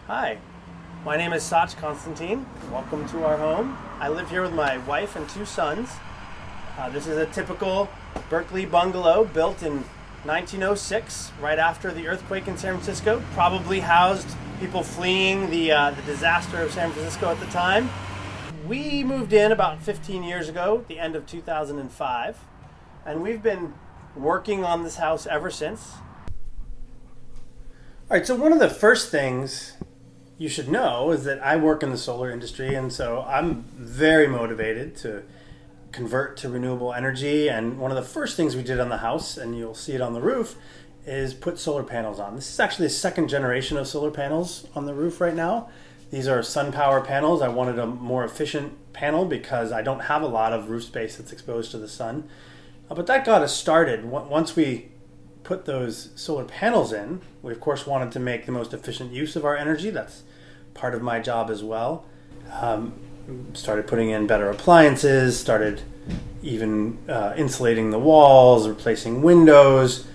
Hi, my name is Sachu. Welcome to our home. I live here with my wife and two sons. This is a typical Berkeley bungalow built in 1906, right after the earthquake in San Francisco. Probably housed people fleeing the disaster of San Francisco at the time. We moved in about 15 years ago, the end of 2005, and we've been working on this house ever since. All right, so one of the first things you should know is that I work in the solar industry, and so I'm very motivated to convert to renewable energy. And one of the first things we did on the house, and you'll see it on the roof, is put solar panels on. This is actually the second generation of solar panels on the roof right now. These are sun power panels. I wanted a more efficient panel because I don't have a lot of roof space that's exposed to the sun. But that got us started. Once we put those solar panels in, we of course wanted to make the most efficient use of our energy. That's part of my job as well. Started putting in better appliances, started even insulating the walls, replacing windows.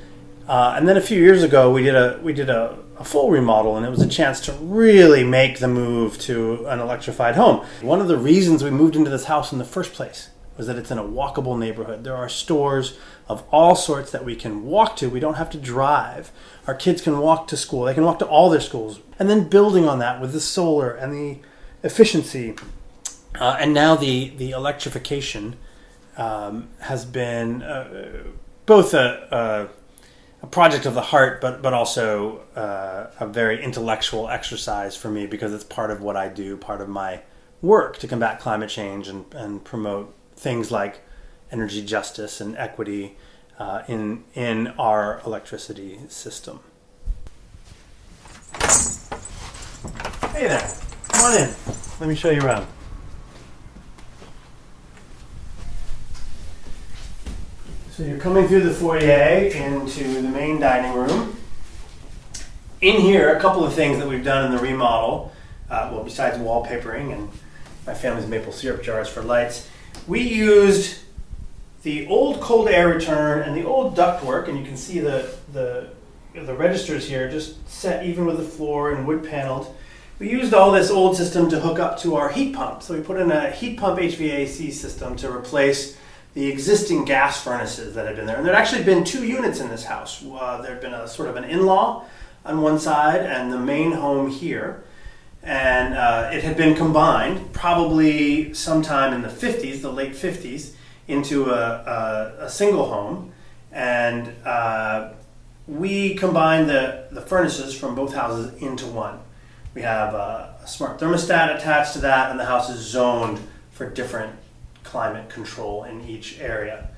And then a few years ago we did a full remodel, and it was a chance to really make the move to an electrified home. One of the reasons we moved into this house in the first place was that it's in a walkable neighborhood. There are stores of all sorts that we can walk to. We don't have to drive. Our kids can walk to school. They can walk to all their schools. And then building on that with the solar and the efficiency and now the electrification has been both a project of the heart, but also a very intellectual exercise for me, because it's part of what I do, part of my work to combat climate change and promote things like energy justice and equity in our electricity system. Hey there, come on in. Let me show you around. So you're coming through the foyer into the main dining room. In here, a couple of things that we've done in the remodel, besides wallpapering and my family's maple syrup jars for lights, we used the old cold air return and the old ductwork, and you can see the registers here just set even with the floor and wood paneled. We used all this old system to hook up to our heat pump. So we put in a heat pump HVAC system to replace the existing gas furnaces that had been there. And there had actually been two units in this house. There had been a sort of an in-law on one side and the main home here. And it had been combined probably sometime in the 50s, the late 50s, into a single home. And we combined the furnaces from both houses into one. We have a smart thermostat attached to that, and the house is zoned for different climate control in each area.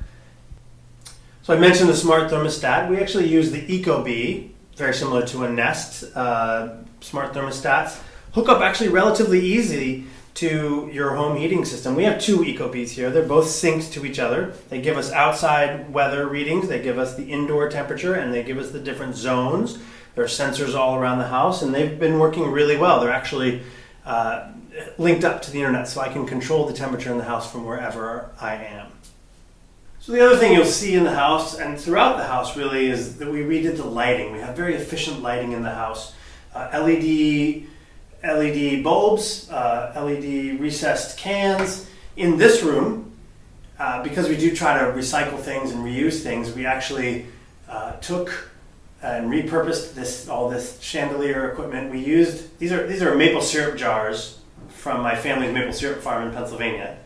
So I mentioned the smart thermostat. We actually use the EcoBee, very similar to a Nest smart thermostats. Hook up actually relatively easy to your home heating system. We have two EcoBees here. They're both synced to each other. They give us outside weather readings, they give us the indoor temperature, and they give us the different zones. There are sensors all around the house, and they've been working really well. They're actually linked up to the internet, so I can control the temperature in the house from wherever I am. So the other thing you'll see in the house and throughout the house really is that we redid the lighting. We have very efficient lighting in the house. LED bulbs, LED recessed cans. In this room, because we do try to recycle things and reuse things, we actually took and repurposed all this chandelier equipment. We used these are maple syrup jars from my family's maple syrup farm in Pennsylvania,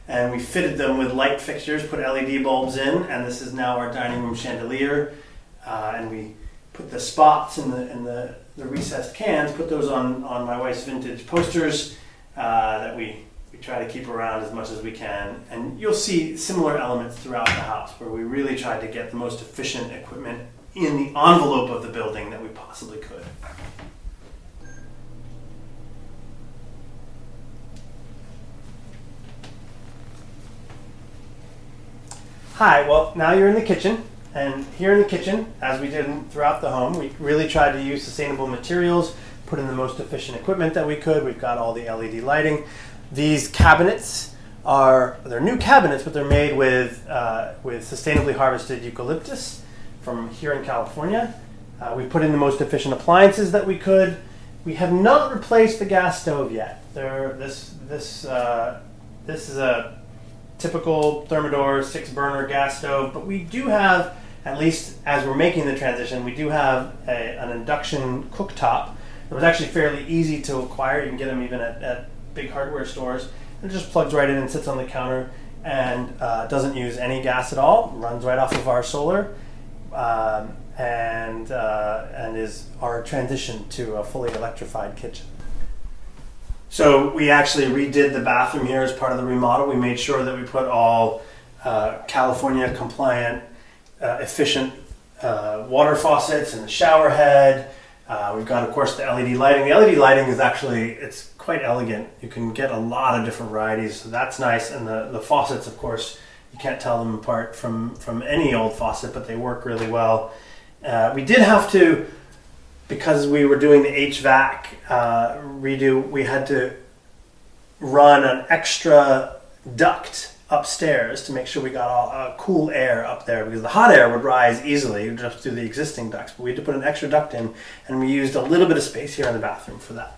and we fitted them with light fixtures, put LED bulbs in, and this is now our dining room chandelier. And we put the spots in the recessed cans, put those on my wife's vintage posters that we try to keep around as much as we can. And you'll see similar elements throughout the house where we really tried to get the most efficient equipment in the envelope of the building that we possibly could. Hi, well, now you're in the kitchen. And here in the kitchen, as we did throughout the home, we really tried to use sustainable materials, put in the most efficient equipment that we could. We've got all the LED lighting. These cabinets they're new cabinets, but they're made with sustainably harvested eucalyptus from here in California. We put in the most efficient appliances that we could. We have not replaced the gas stove yet. This is a typical Thermador 6-burner gas stove, but we do have, at least as we're making the transition, we do have an induction cooktop. It was actually fairly easy to acquire. You can get them even at big hardware stores. It just plugs right in and sits on the counter and doesn't use any gas at all. Runs right off of our solar, and is our transition to a fully electrified kitchen. So we actually redid the bathroom here as part of the remodel. We made sure that we put all California compliant, efficient water faucets in the shower head. We've got, of course, the LED lighting. The LED lighting is actually, it's quite elegant. You can get a lot of different varieties, so that's nice. And the faucets, of course, you can't tell them apart from any old faucet, but they work really well. We did have to, because we were doing the HVAC redo, we had to run an extra duct upstairs to make sure we got all cool air up there, because the hot air would rise easily just through the existing ducts, but we had to put an extra duct in, and we used a little bit of space here in the bathroom for that.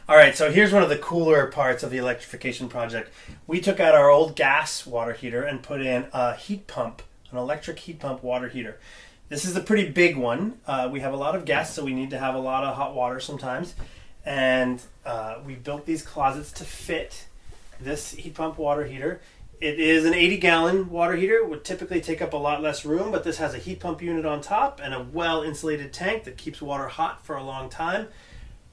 All right, so here's one of the cooler parts of the electrification project. We took out our old gas water heater and put in a heat pump, an electric heat pump water heater. This is a pretty big one. We have a lot of guests, so we need to have a lot of hot water sometimes, and we built these closets to fit this heat pump water heater. It is an 80-gallon water heater. It would typically take up a lot less room, but this has a heat pump unit on top and a well-insulated tank that keeps water hot for a long time.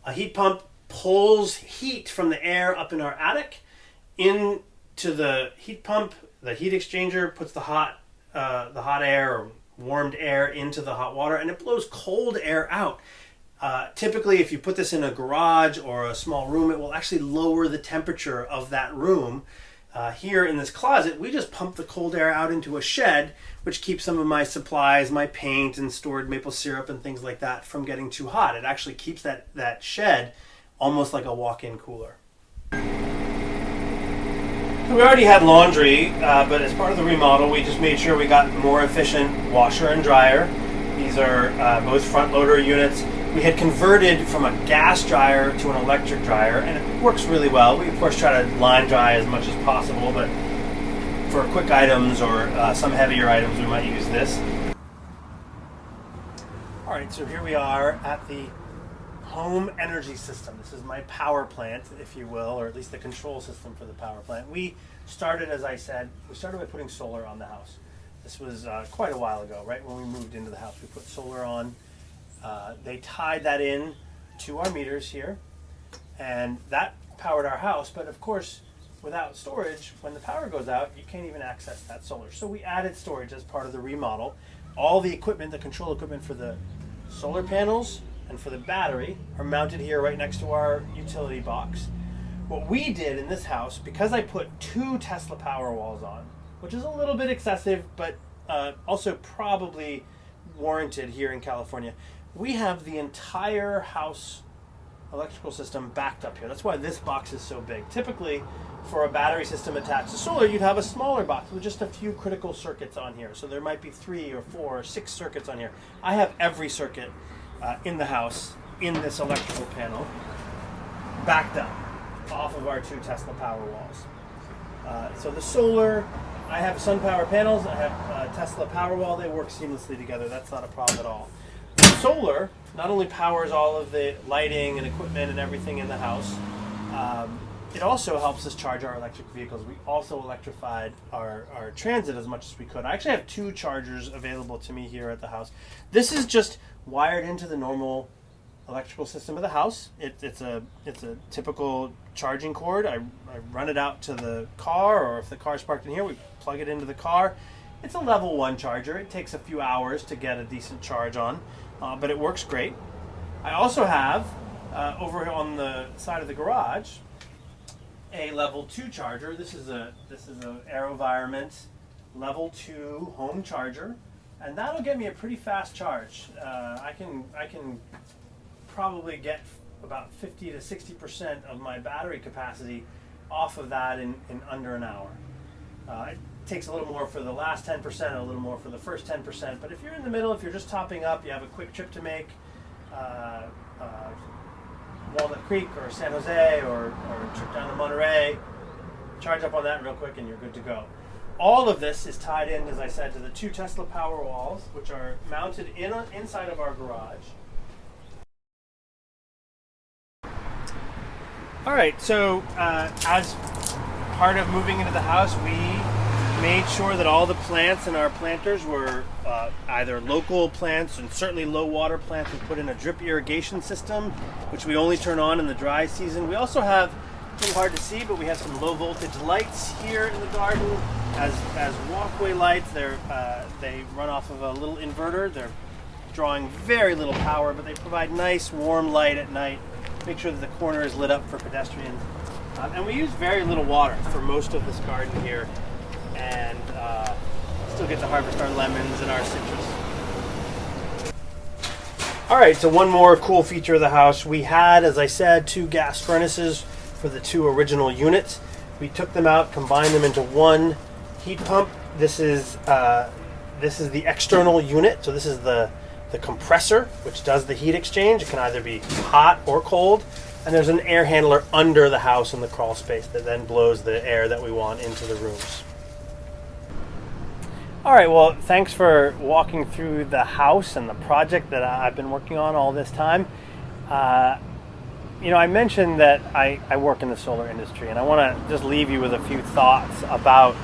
A heat pump pulls heat from the air up in our attic into the heat pump. The heat exchanger puts the hot air or warmed air into the hot water, and it blows cold air out. Typically, if you put this in a garage or a small room, it will actually lower the temperature of that room. Here in this closet, we just pump the cold air out into a shed, which keeps some of my supplies, my paint and stored maple syrup and things like that from getting too hot. It actually keeps that shed almost like a walk-in cooler. So we already had laundry, but as part of the remodel, we just made sure we got more efficient washer and dryer. These are both front loader units. We had converted from a gas dryer to an electric dryer, and it works really well. We, of course, try to line dry as much as possible, but for quick items or some heavier items, we might use this. All right, so here we are at the home energy system. This is my power plant, if you will, or at least the control system for the power plant. We started, as I said, by putting solar on the house. This was quite a while ago, right when we moved into the house. We put solar on. They tied that in to our meters here, and that powered our house. But of course, without storage, when the power goes out, you can't even access that solar. So we added storage as part of the remodel. All the equipment, the control equipment for the solar panels and for the battery, are mounted here right next to our utility box. What we did in this house, because I put 2 Tesla Powerwalls on, which is a little bit excessive, but also probably warranted here in California, we have the entire house electrical system backed up here. That's why this box is so big. Typically, for a battery system attached to solar, you'd have a smaller box with just a few critical circuits on here. So there might be 3 or 4 or 6 circuits on here. I have every circuit in the house in this electrical panel backed up off of our 2 Tesla Powerwalls. So the solar, I have SunPower panels, I have Tesla Powerwall. They work seamlessly together. That's not a problem at all. Solar not only powers all of the lighting and equipment and everything in the house, it also helps us charge our electric vehicles. We also electrified our transit as much as we could. I actually have 2 chargers available to me here at the house. This is just wired into the normal electrical system of the house. It's a typical charging cord. I run it out to the car, or if the car's parked in here, we plug it into the car. It's a level 1 charger. It takes a few hours to get a decent charge on, but it works great. I also have, over on the side of the garage, a level 2 charger. This is a AeroVironment level 2 home charger, and that'll get me a pretty fast charge. I can probably get about 50 to 60% of my battery capacity off of that in under an hour. It takes a little more for the last 10%, a little more for the first 10%, but if you're in the middle, if you're just topping up, you have a quick trip to make, Walnut Creek or San Jose or a trip down to Monterey, charge up on that real quick and you're good to go. All of this is tied in, as I said, to the 2 Tesla power walls, which are mounted inside of our garage. All right, so as part of moving into the house, we made sure that all the plants in our planters were either local plants and certainly low water plants. We put in a drip irrigation system, which we only turn on in the dry season. We also have, a little hard to see, but we have some low voltage lights here in the garden as walkway lights. They run off of a little inverter. They're drawing very little power, but they provide nice warm light at night. Make sure that the corner is lit up for pedestrians. And we use very little water for most of this garden here, and still get to harvest our lemons and our citrus. All right, so one more cool feature of the house. We had, as I said, 2 gas furnaces for the 2 original units. We took them out, combined them into one heat pump. This is the external unit, so this is the compressor, which does the heat exchange. It can either be hot or cold, and there's an air handler under the house in the crawl space that then blows the air that we want into the rooms. All right, well, thanks for walking through the house and the project that I've been working on all this time. I mentioned that I work in the solar industry, and I want to just leave you with a few thoughts about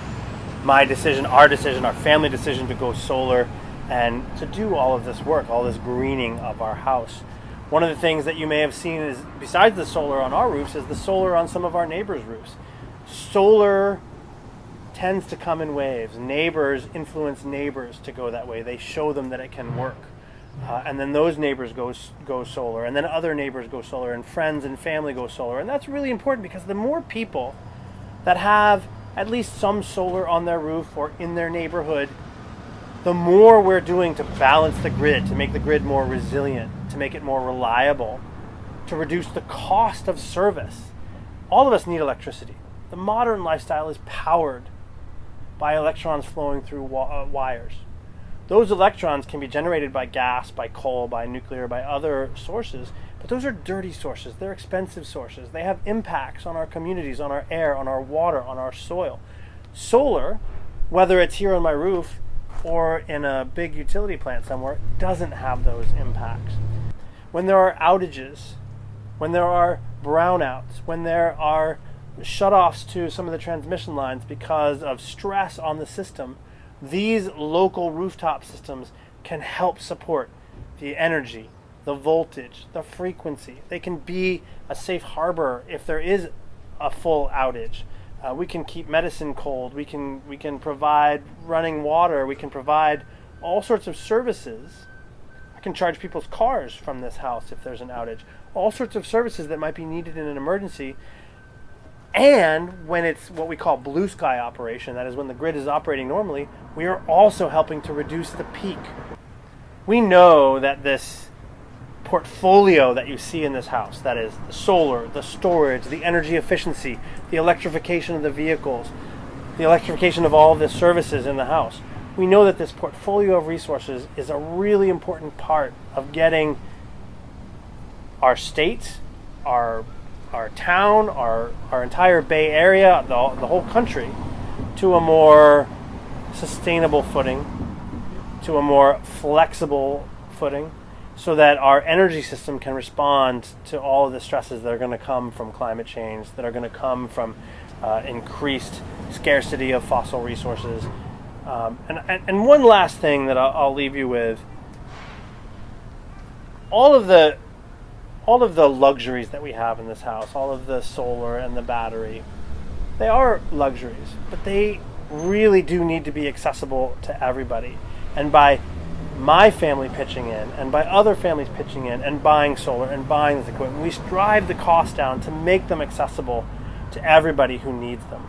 my decision, our family decision to go solar and to do all of this work, all this greening of our house. One of the things that you may have seen is, besides the solar on our roofs, is the solar on some of our neighbors' roofs. Solar tends to come in waves. Neighbors influence neighbors to go that way. They show them that it can work. And then those neighbors go solar, and then other neighbors go solar, and friends and family go solar. And that's really important, because the more people that have at least some solar on their roof or in their neighborhood, the more we're doing to balance the grid, to make the grid more resilient, to make it more reliable, to reduce the cost of service. All of us need electricity. The modern lifestyle is powered by electrons flowing through wires. Those electrons can be generated by gas, by coal, by nuclear, by other sources, but those are dirty sources. They're expensive sources. They have impacts on our communities, on our air, on our water, on our soil. Solar, whether it's here on my roof or in a big utility plant somewhere, doesn't have those impacts. When there are outages, when there are brownouts, when there are shutoffs to some of the transmission lines because of stress on the system, these local rooftop systems can help support the energy, the voltage, the frequency. They can be a safe harbor if there is a full outage. We can keep medicine cold. We can provide running water. We can provide all sorts of services. I can charge people's cars from this house if there's an outage. All sorts of services that might be needed in an emergency. And when it's what we call blue sky operation, that is when the grid is operating normally, we are also helping to reduce the peak. We know that this portfolio that you see in this house, that is the solar, the storage, the energy efficiency, the electrification of the vehicles, the electrification of all the services in the house, we know that this portfolio of resources is a really important part of getting our state, our town, our entire Bay Area, the whole country, to a more sustainable footing, to a more flexible footing, so that our energy system can respond to all of the stresses that are going to come from climate change, that are going to come from increased scarcity of fossil resources. And one last thing that I'll leave you with: all of the luxuries that we have in this house, all of the solar and the battery, they are luxuries, but they really do need to be accessible to everybody. And by my family pitching in, and by other families pitching in and buying solar and buying this equipment, we drive the cost down to make them accessible to everybody who needs them.